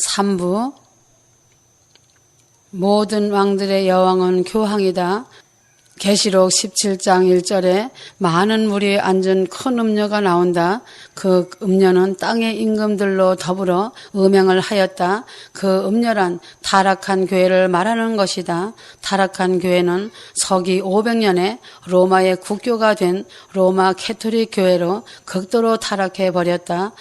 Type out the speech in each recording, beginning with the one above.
3부 모든 왕들의 여왕은 교황이다. 계시록 17장 1절에 많은 물이 앉은 큰 음녀가 나온다. 그 음녀는 땅의 임금들로 더불어 음행을 하였다. 그 음녀란 타락한 교회를 말하는 것이다. 타락한 교회는 서기 500년에 로마의 국교가 된 로마 캐토릭 교회로 극도로 타락해 버렸다.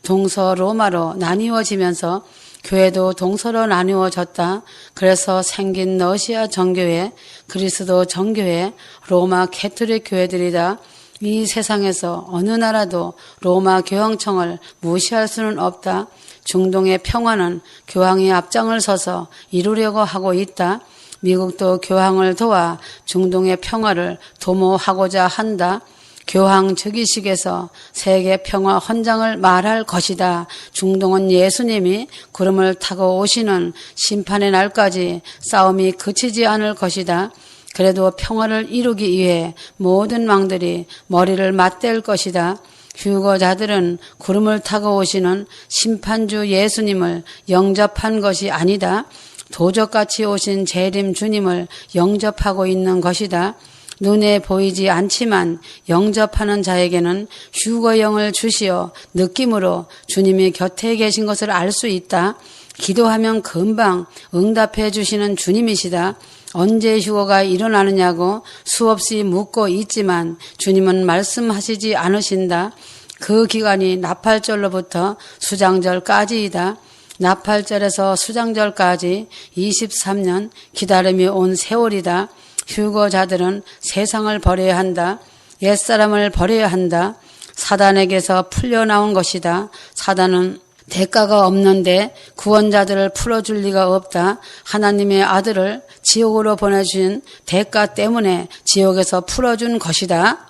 동서 로마로 나뉘어지면서 교회도 동서로 나누어졌다. 그래서 생긴 러시아 정교회, 그리스도 정교회, 로마 캐토릭 교회들이다. 이 세상에서 어느 나라도 로마 교황청을 무시할 수는 없다. 중동의 평화는 교황이 앞장을 서서 이루려고 하고 있다. 미국도 교황을 도와 중동의 평화를 도모하고자 한다. 교황 즉위식에서 세계 평화 헌장을 말할 것이다. 중동은 예수님이 구름을 타고 오시는 심판의 날까지 싸움이 그치지 않을 것이다. 그래도 평화를 이루기 위해 모든 왕들이 머리를 맞댈 것이다. 휴거자들은 구름을 타고 오시는 심판주 예수님을 영접한 것이 아니다. 도적같이 오신 재림 주님을 영접하고 있는 것이다. 눈에 보이지 않지만 영접하는 자에게는 휴거영을 주시어 느낌으로 주님이 곁에 계신 것을 알 수 있다. 기도하면 금방 응답해 주시는 주님이시다. 언제 휴거가 일어나느냐고 수없이 묻고 있지만 주님은 말씀하시지 않으신다. 그 기간이 나팔절로부터 수장절까지이다. 나팔절에서 수장절까지 23년 기다림이 온 세월이다. 휴거자들은 세상을 버려야 한다. 옛사람을 버려야 한다. 사단에게서 풀려나온 것이다. 사단은 대가가 없는데 구원자들을 풀어줄 리가 없다. 하나님의 아들을 지옥으로 보내주신 대가 때문에 지옥에서 풀어준 것이다.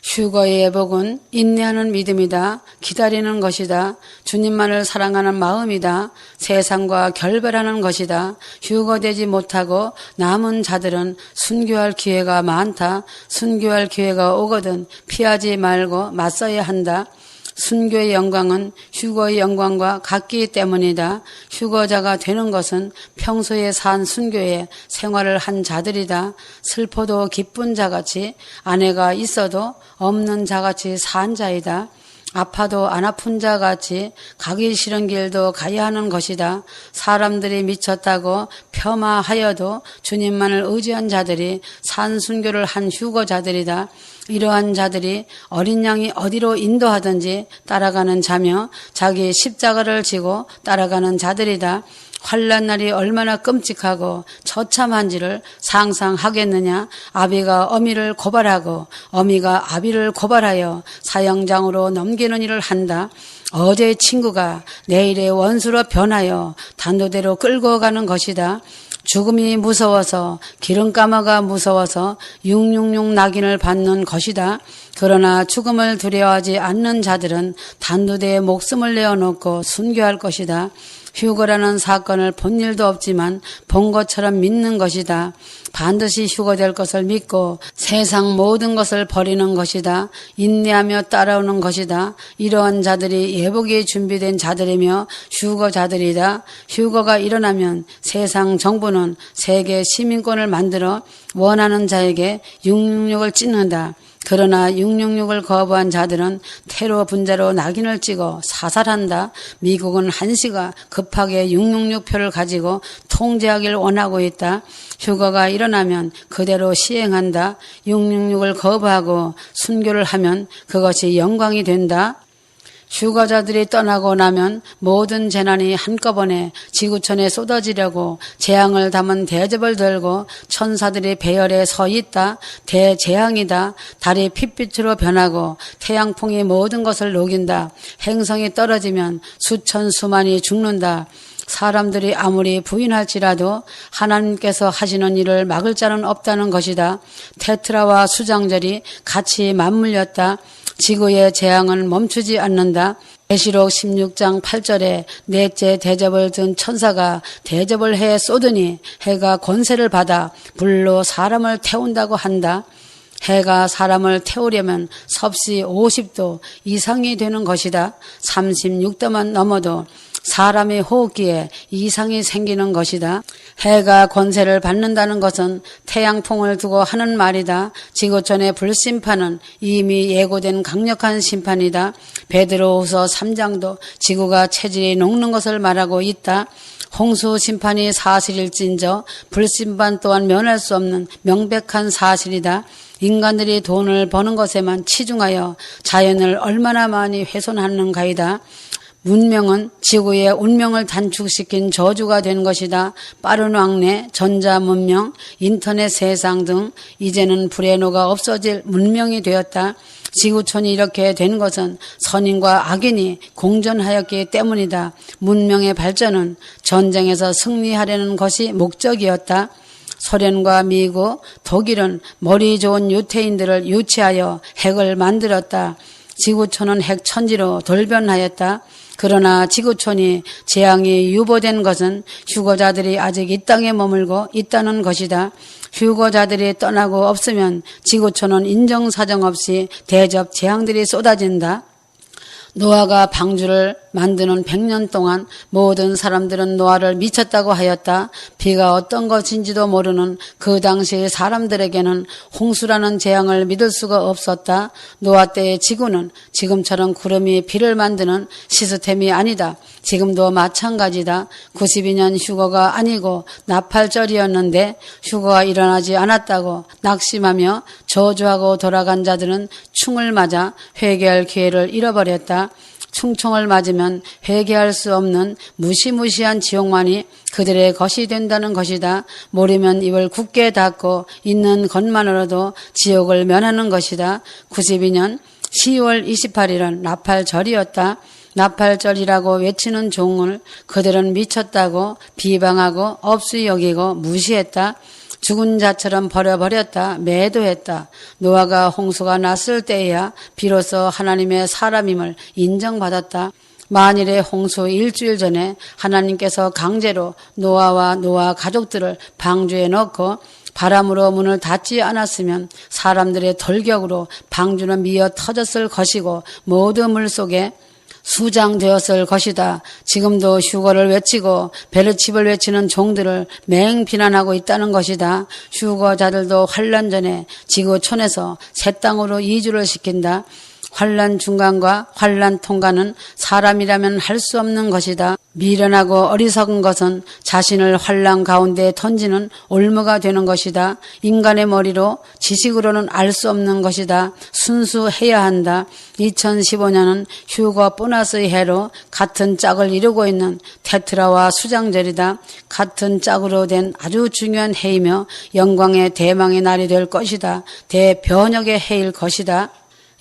휴거의 예복은 인내하는 믿음이다. 기다리는 것이다. 주님만을 사랑하는 마음이다. 세상과 결별하는 것이다. 휴거되지 못하고 남은 자들은 순교할 기회가 많다. 순교할 기회가 오거든 피하지 말고 맞서야 한다. 순교의 영광은 휴거의 영광과 같기 때문이다. 휴거자가 되는 것은 평소에 산 순교의 생활을 한 자들이다. 슬퍼도 기쁜 자같이, 아내가 있어도 없는 자같이 산 자이다. 아파도 안 아픈 자같이 가기 싫은 길도 가야 하는 것이다. 사람들이 미쳤다고 폄하하여도 주님만을 의지한 자들이 산순교를 한 휴거자들이다. 이러한 자들이 어린 양이 어디로 인도하든지 따라가는 자며 자기 십자가를 지고 따라가는 자들이다. 환난 날이 얼마나 끔찍하고 처참한지를 상상하겠느냐. 아비가 어미를 고발하고 어미가 아비를 고발하여 사형장으로 넘기는 일을 한다. 어제의 친구가 내일의 원수로 변하여 단도대로 끌고 가는 것이다. 죽음이 무서워서 기름가마가 무서워서 666 낙인을 받는 것이다. 그러나 죽음을 두려워하지 않는 자들은 단도대에 목숨을 내어놓고 순교할 것이다. 휴거라는 사건을 본 일도 없지만 본 것처럼 믿는 것이다. 반드시 휴거될 것을 믿고 세상 모든 것을 버리는 것이다. 인내하며 따라오는 것이다. 이러한 자들이 예복이 준비된 자들이며 휴거자들이다. 휴거가 일어나면 세상 정부는 세계 시민권을 만들어 원하는 자에게 666을 찢는다. 그러나 666을 거부한 자들은 테러 분자로 낙인을 찍어 사살한다. 미국은 한시가 급하게 666표를 가지고 통제하기를 원하고 있다. 휴거가 일어나면 그대로 시행한다. 666을 거부하고 순교를 하면 그것이 영광이 된다. 휴거자들이 떠나고 나면 모든 재난이 한꺼번에 지구촌에 쏟아지려고 재앙을 담은 대접을 들고 천사들이 배열에 서 있다. 대재앙이다. 달이 핏빛으로 변하고 태양풍이 모든 것을 녹인다. 행성이 떨어지면 수천 수만이 죽는다. 사람들이 아무리 부인할지라도 하나님께서 하시는 일을 막을 자는 없다는 것이다. 테트라와 수장절이 같이 맞물렸다. 지구의 재앙은 멈추지 않는다. 계시록 16장 8절에 넷째 대접을 든 천사가 대접을 해 쏟으니 해가 권세를 받아 불로 사람을 태운다고 한다. 해가 사람을 태우려면 섭씨 50도 이상이 되는 것이다. 36도만 넘어도 사람의 호흡기에 이상이 생기는 것이다. 해가 권세를 받는다는 것은 태양풍을 두고 하는 말이다. 지구촌의 불심판은 이미 예고된 강력한 심판이다. 베드로후서 3장도 지구가 체질이 녹는 것을 말하고 있다. 홍수 심판이 사실일진저 불심판 또한 면할 수 없는 명백한 사실이다. 인간들이 돈을 버는 것에만 치중하여 자연을 얼마나 많이 훼손하는가이다. 문명은 지구의 운명을 단축시킨 저주가 된 것이다. 빠른 왕래, 전자문명, 인터넷 세상 등 이제는 불의 노가 없어질 문명이 되었다. 지구촌이 이렇게 된 것은 선인과 악인이 공존하였기 때문이다. 문명의 발전은 전쟁에서 승리하려는 것이 목적이었다. 소련과 미국, 독일은 머리 좋은 유태인들을 유치하여 핵을 만들었다. 지구촌은 핵천지로 돌변하였다. 그러나 지구촌이 재앙이 유보된 것은 휴거자들이 아직 이 땅에 머물고 있다는 것이다. 휴거자들이 떠나고 없으면 지구촌은 인정사정 없이 대접 재앙들이 쏟아진다. 노아가 방주를 만드는 100년 동안 모든 사람들은 노아를 미쳤다고 하였다. 비가 어떤 것인지도 모르는 그 당시 사람들에게는 홍수라는 재앙을 믿을 수가 없었다. 노아 때의 지구는 지금처럼 구름이 비를 만드는 시스템이 아니다. 지금도 마찬가지다. 92년 휴거가 아니고 나팔절이었는데 휴거가 일어나지 않았다고 낙심하며 저주하고 돌아간 자들은 충을 맞아 회개할 기회를 잃어버렸다. 충청을 맞으면 회개할 수 없는 무시무시한 지옥만이 그들의 것이 된다는 것이다. 모르면 입을 굳게 닫고 있는 것만으로도 지옥을 면하는 것이다. 92년 10월 28일은 나팔절이었다. 나팔절이라고 외치는 종을 그들은 미쳤다고 비방하고 업수 여기고 무시했다. 죽은 자처럼 버려버렸다. 매도했다. 노아가 홍수가 났을 때에야 비로소 하나님의 사람임을 인정받았다. 만일의 홍수 일주일 전에 하나님께서 강제로 노아와 노아 가족들을 방주에 넣고 바람으로 문을 닫지 않았으면 사람들의 돌격으로 방주는 미어 터졌을 것이고 모두 물속에 수장되었을 것이다. 지금도 휴거를 외치고 베르칩을 외치는 종들을 맹 비난하고 있다는 것이다. 휴거자들도 환란 전에 지구촌에서 새 땅으로 이주를 시킨다. 환란 중간과 환란 통과는 사람이라면 할 수 없는 것이다. 미련하고 어리석은 것은 자신을 환란 가운데 던지는 올무가 되는 것이다. 인간의 머리로 지식으로는 알 수 없는 것이다. 순수해야 한다. 2015년은 휴거 보너스의 해로 같은 짝을 이루고 있는 테트라와 수장절이다. 같은 짝으로 된 아주 중요한 해이며 영광의 대망의 날이 될 것이다. 대변혁의 해일 것이다.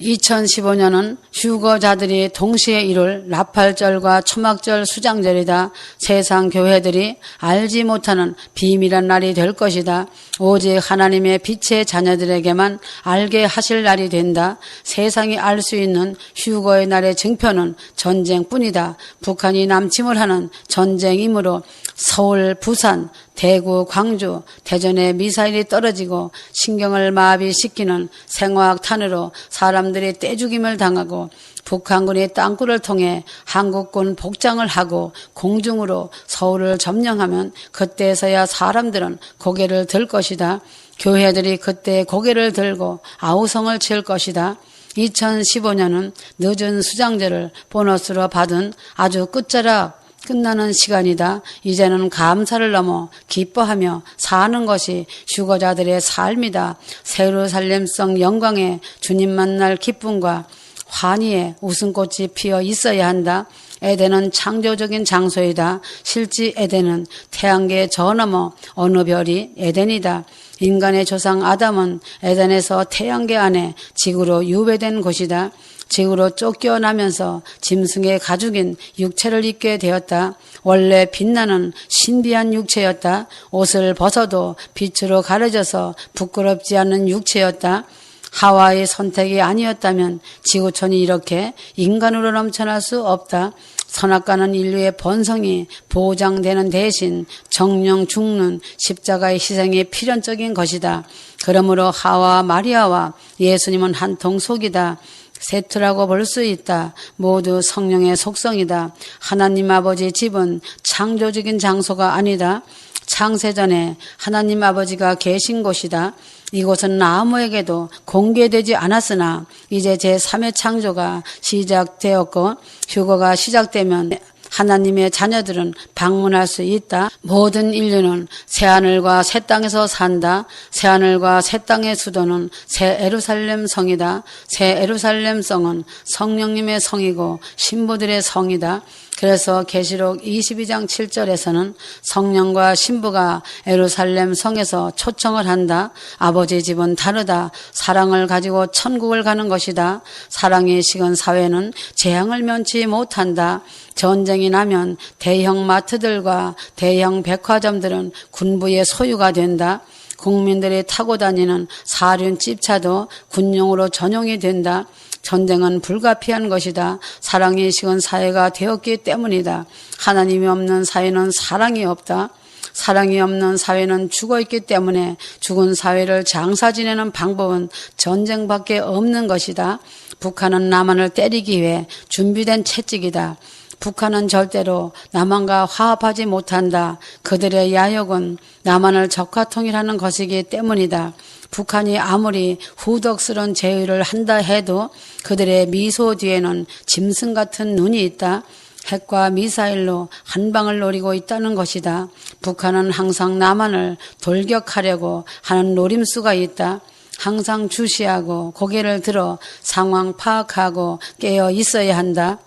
2015년은 휴거자들이 동시에 이룰 나팔절과 초막절 수장절이다. 세상 교회들이 알지 못하는 비밀한 날이 될 것이다. 오직 하나님의 빛의 자녀들에게만 알게 하실 날이 된다. 세상이 알 수 있는 휴거의 날의 증표는 전쟁뿐이다. 북한이 남침을 하는 전쟁이므로 서울, 부산, 대구, 광주, 대전에 미사일이 떨어지고 신경을 마비시키는 생화학탄으로 사람들이 떼죽임을 당하고 북한군이 땅굴을 통해 한국군 복장을 하고 공중으로 서울을 점령하면 그때서야 사람들은 고개를 들 것이다. 교회들이 그때 고개를 들고 아우성을 칠 것이다. 2015년은 늦은 수장절을 보너스로 받은 아주 끝자락 끝나는 시간이다. 이제는 감사를 넘어 기뻐하며 사는 것이 휴거자들의 삶이다. 예루살렘성 영광의 주님 만날 기쁨과 환희의 웃음꽃이 피어 있어야 한다. 에덴은 창조적인 장소이다. 실제 에덴은 태양계 저 너머 어느 별이 에덴이다. 인간의 조상 아담은 에덴에서 태양계 안에 지구로 유배된 곳이다. 지구로 쫓겨나면서 짐승의 가죽인 육체를 입게 되었다. 원래 빛나는 신비한 육체였다. 옷을 벗어도 빛으로 가려져서 부끄럽지 않은 육체였다. 하와의 선택이 아니었다면 지구촌이 이렇게 인간으로 넘쳐날 수 없다. 선악과는 인류의 번성이 보장되는 대신 정령 죽는 십자가의 희생이 필연적인 것이다. 그러므로 하와 마리아와 예수님은 한 통속이다. 세트라고 볼 수 있다. 모두 성령의 속성이다. 하나님 아버지 집은 창조적인 장소가 아니다. 창세전에 하나님 아버지가 계신 곳이다. 이곳은 아무에게도 공개되지 않았으나 이제 제3의 창조가 시작되었고 휴거가 시작되면 하나님의 자녀들은 방문할 수 있다. 모든 인류는 새하늘과 새 땅에서 산다. 새하늘과 새 땅의 수도는 새 예루살렘 성이다. 새 예루살렘 성은 성령님의 성이고 신부들의 성이다. 그래서 계시록 22장 7절에서는 성령과 신부가 예루살렘 성에서 초청을 한다. 아버지 집은 다르다. 사랑을 가지고 천국을 가는 것이다. 사랑이 식은 사회는 재앙을 면치 못한다. 전쟁이 나면 대형 마트들과 대형 백화점들은 군부의 소유가 된다. 국민들이 타고 다니는 사륜 집차도 군용으로 전용이 된다. 전쟁은 불가피한 것이다. 사랑이 식은 사회가 되었기 때문이다. 하나님이 없는 사회는 사랑이 없다. 사랑이 없는 사회는 죽어있기 때문에 죽은 사회를 장사 지내는 방법은 전쟁밖에 없는 것이다. 북한은 남한을 때리기 위해 준비된 채찍이다. 북한은 절대로 남한과 화합하지 못한다. 그들의 야욕은 남한을 적화통일하는 것이기 때문이다. 북한이 아무리 후덕스러운 제의를 한다 해도 그들의 미소 뒤에는 짐승 같은 눈이 있다. 핵과 미사일로 한 방을 노리고 있다는 것이다. 북한은 항상 남한을 돌격하려고 하는 노림수가 있다. 항상 주시하고 고개를 들어 상황 파악하고 깨어 있어야 한다.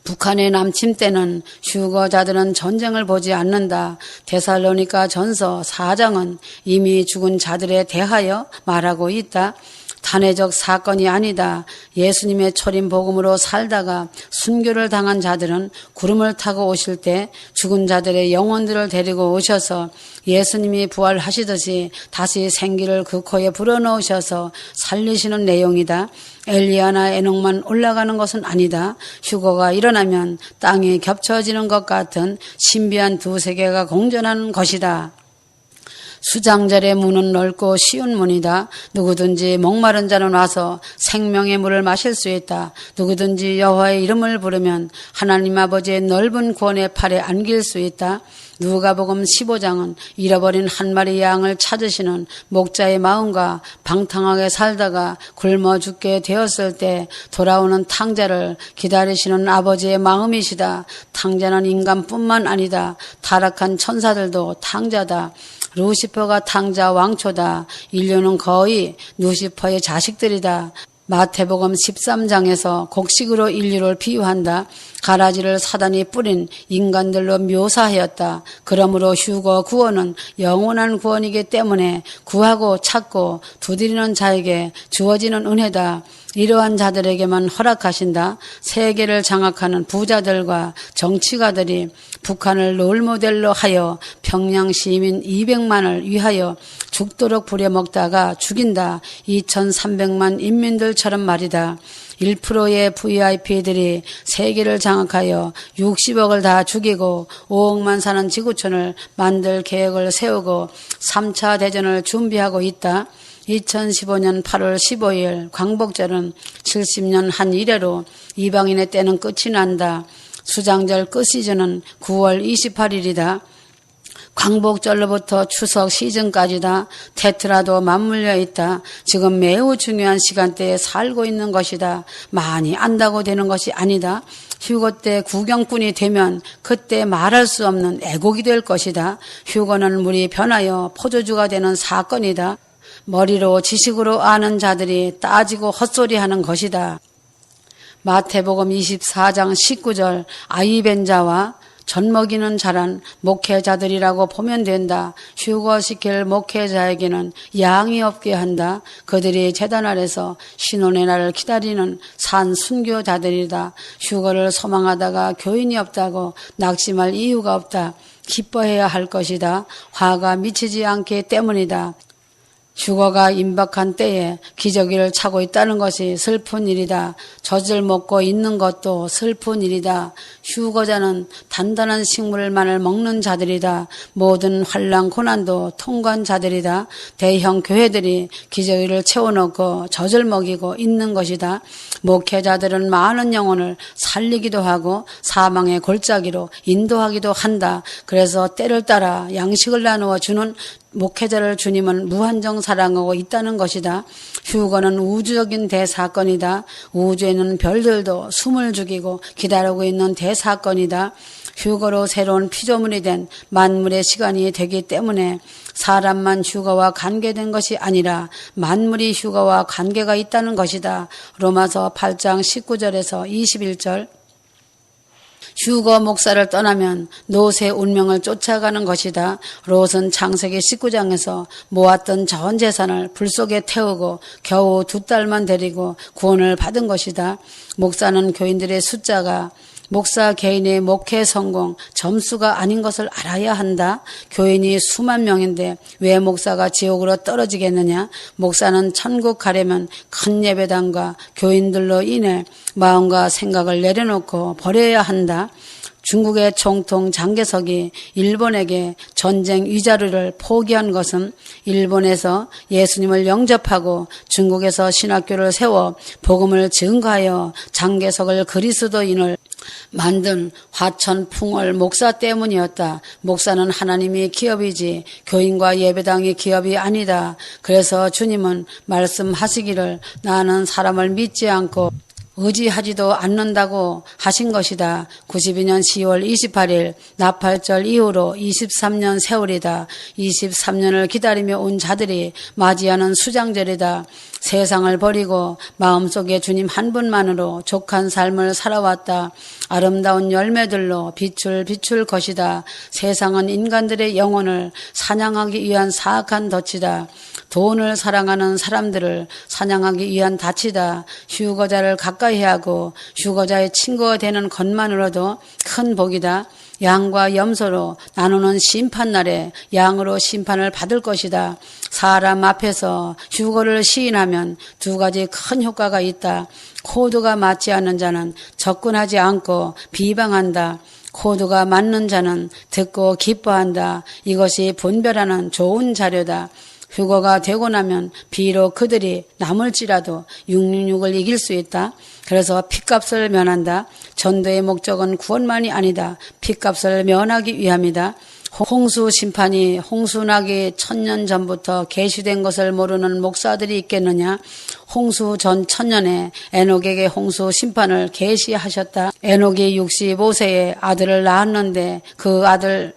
북한의 남침 때는 휴거자들은 전쟁을 보지 않는다. 데살로니가 전서 4장은 이미 죽은 자들에 대하여 말하고 있다. 단회적 사건이 아니다. 예수님의 초림 복음으로 살다가 순교를 당한 자들은 구름을 타고 오실 때 죽은 자들의 영혼들을 데리고 오셔서 예수님이 부활하시듯이 다시 생기를 그 코에 불어넣으셔서 살리시는 내용이다. 엘리야나 에녹만 올라가는 것은 아니다. 휴거가 일어나면 땅이 겹쳐지는 것 같은 신비한 두 세계가 공존하는 것이다. 수장절의 문은 넓고 쉬운 문이다. 누구든지 목마른 자는 와서 생명의 물을 마실 수 있다. 누구든지 여호와의 이름을 부르면 하나님 아버지의 넓은 구원의 팔에 안길 수 있다. 누가복음 15장은 잃어버린 한 마리 양을 찾으시는 목자의 마음과 방탕하게 살다가 굶어 죽게 되었을 때 돌아오는 탕자를 기다리시는 아버지의 마음이시다. 탕자는 인간뿐만 아니다. 타락한 천사들도 탕자다. 루시퍼가 탕자 왕초다. 인류는 거의 루시퍼의 자식들이다. 마태복음 13장에서 곡식으로 인류를 비유한다. 가라지를 사단이 뿌린 인간들로 묘사하였다. 그러므로 휴거 구원은 영원한 구원이기 때문에 구하고 찾고 두드리는 자에게 주어지는 은혜다. 이러한 자들에게만 허락하신다. 세계를 장악하는 부자들과 정치가들이 북한을 롤모델로 하여 평양 시민 200만을 위하여 죽도록 부려먹다가 죽인다. 2300만 인민들처럼 말이다. 1%의 VIP들이 세계를 장악하여 60억을 다 죽이고 5억만 사는 지구촌을 만들 계획을 세우고 3차 대전을 준비하고 있다. 2015년 8월 15일 광복절은 70년 한 이래로 이방인의 때는 끝이 난다. 수장절 끝 시즌은 9월 28일이다. 광복절로부터 추석 시즌까지다. 테트라도 맞물려 있다. 지금 매우 중요한 시간대에 살고 있는 것이다. 많이 안다고 되는 것이 아니다. 휴거 때 구경꾼이 되면 그때 말할 수 없는 애곡이 될 것이다. 휴거는 물이 변하여 포도주가 되는 사건이다. 머리로 지식으로 아는 자들이 따지고 헛소리하는 것이다. 마태복음 24장 19절 아이벤자와 젖먹이는 자란 목회자들이라고 보면 된다. 휴거시킬 목회자에게는 양이 없게 한다. 그들이 제단 아래서 신혼의 날을 기다리는 산 순교자들이다. 휴거를 소망하다가 교인이 없다고 낙심할 이유가 없다. 기뻐해야 할 것이다. 화가 미치지 않기 때문이다. 휴거가 임박한 때에 기저귀를 차고 있다는 것이 슬픈 일이다. 젖을 먹고 있는 것도 슬픈 일이다. 휴거자는 단단한 식물만을 먹는 자들이다. 모든 환난 고난도 통과한 자들이다. 대형 교회들이 기저귀를 채워놓고 젖을 먹이고 있는 것이다. 목회자들은 많은 영혼을 살리기도 하고 사망의 골짜기로 인도하기도 한다. 그래서 때를 따라 양식을 나누어 주는 목회자를 주님은 무한정 사랑하고 있다는 것이다. 휴거는 우주적인 대사건이다. 우주에는 별들도 숨을 죽이고 기다리고 있는 대사건이다. 휴거로 새로운 피조물이 된 만물의 시간이 되기 때문에 사람만 휴거와 관계된 것이 아니라 만물이 휴거와 관계가 있다는 것이다. 로마서 8장 19절에서 21절. 휴거 목사를 떠나면 롯의 운명을 쫓아가는 것이다. 롯은 창세기 19장에서 모았던 전 재산을 불 속에 태우고 겨우 2딸만 데리고 구원을 받은 것이다. 목사는 교인들의 숫자가 목사 개인의 목회 성공 점수가 아닌 것을 알아야 한다. 교인이 수만 명인데 왜 목사가 지옥으로 떨어지겠느냐. 목사는 천국 가려면 큰 예배당과 교인들로 인해 마음과 생각을 내려놓고 버려야 한다. 중국의 총통 장개석이 일본에게 전쟁 위자료를 포기한 것은 일본에서 예수님을 영접하고 중국에서 신학교를 세워 복음을 증거하여 장개석을 그리스도인을 만든 화천풍월 목사 때문이었다. 목사는 하나님의 기업이지 교인과 예배당의 기업이 아니다. 그래서 주님은 말씀하시기를 나는 사람을 믿지 않고 의지하지도 않는다고 하신 것이다. 92년 10월 28일 나팔절 이후로 23년 세월이다. 23년을 기다리며 온 자들이 맞이하는 수장절이다. 세상을 버리고 마음속에 주님 한 분만으로 족한 삶을 살아왔다. 아름다운 열매들로 비출 것이다. 세상은 인간들의 영혼을 사냥하기 위한 사악한 덫이다. 돈을 사랑하는 사람들을 사냥하기 위한 닻이다. 휴거자를 가까이 하고 휴거자의 친구가 되는 것만으로도 큰 복이다. 양과 염소로 나누는 심판날에 양으로 심판을 받을 것이다. 사람 앞에서 휴거를 시인하면 2가지 큰 효과가 있다. 코드가 맞지 않는 자는 접근하지 않고 비방한다. 코드가 맞는 자는 듣고 기뻐한다. 이것이 분별하는 좋은 자료다. 휴거가 되고 나면 비록 그들이 남을지라도 666을 이길 수 있다. 그래서 핏값을 면한다. 전도의 목적은 구원만이 아니다. 핏값을 면하기 위함이다. 홍수 심판이 홍수나기 1000년 전부터 계시된 것을 모르는 목사들이 있겠느냐. 홍수 전 1000년에 에녹에게 홍수 심판을 계시하셨다. 에녹이 65세에 아들을 낳았는데 그 아들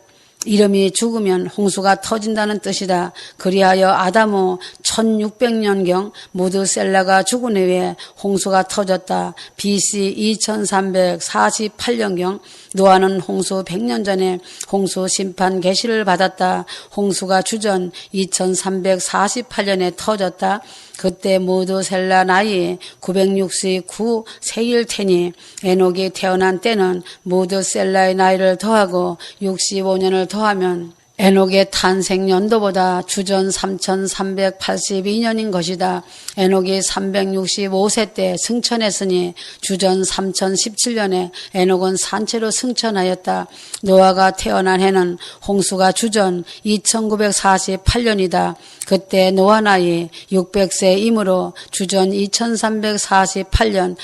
이름이 죽으면 홍수가 터진다는 뜻이다. 그리하여 아담후 1600년경 무드셀라가 죽은 후에 홍수가 터졌다. BC 2348년경 노아는 홍수 100년 전에 홍수 심판 계시를 받았다. 홍수가 주전 2348년에 터졌다. 그때 무드셀라 나이 969세일 테니 에녹이 태어난 때는 무드셀라의 나이를 더하고 65년을 더하면 에녹의 탄생 연도보다 주전 3382년인 것이다. 에녹이 365세 때 승천했으니 주전 3017년에 에녹은 산채로 승천하였다. 노아가 태어난 해는 홍수가 주전 2948년이다. 그때 노아 나이 600세이므로 주전 2348년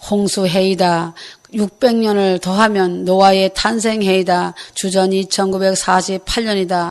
홍수해이다. 600년을 더하면 노아의 탄생해이다. 주전 2948년이다.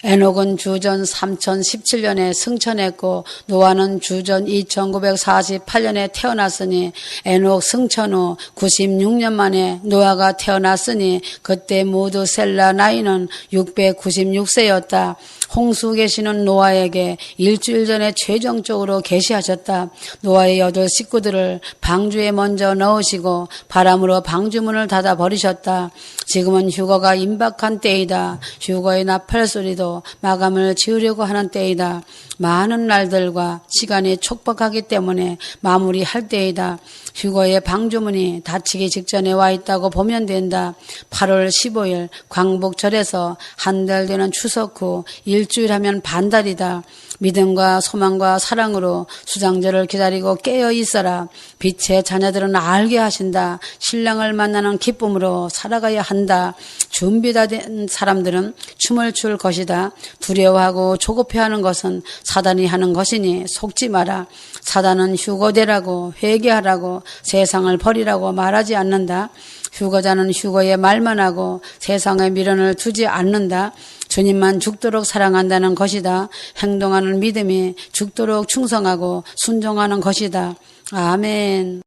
에녹은 주전 3017년에 승천했고 노아는 주전 2948년에 태어났으니 에녹 승천 후 96년 만에 노아가 태어났으니 그때 무드셀라 나이는 696세였다. 홍수 계시는 노아에게 일주일 전에 최종적으로 계시하셨다. 노아의 8 식구들을 방주에 먼저 넣으시고 바람으로 방주문을 닫아 버리셨다. 지금은 휴거가 임박한 때이다. 휴거의 나팔 소리도 마감을 지으려고 하는 때이다. 많은 날들과 시간이 촉박하기 때문에 마무리할 때이다. 휴거의 방주문이 닫히기 직전에 와 있다고 보면 된다. 8월 15일 광복절에서 한 달 되는 추석 후 일주일 하면 반달이다. 믿음과 소망과 사랑으로 수장절을 기다리고 깨어 있어라. 빛의 자녀들은 알게 하신다. 신랑을 만나는 기쁨으로 살아가야 한다. 준비가 된 사람들은 춤을 출 것이다. 두려워하고 조급해하는 것은 사단이 하는 것이니 속지 마라. 사단은 휴거되라고 회개하라고 세상을 버리라고 말하지 않는다. 휴거자는 휴거에 말만 하고 세상의 미련을 두지 않는다. 주님만 죽도록 사랑한다는 것이다. 행동하는 믿음이 죽도록 충성하고 순종하는 것이다. 아멘.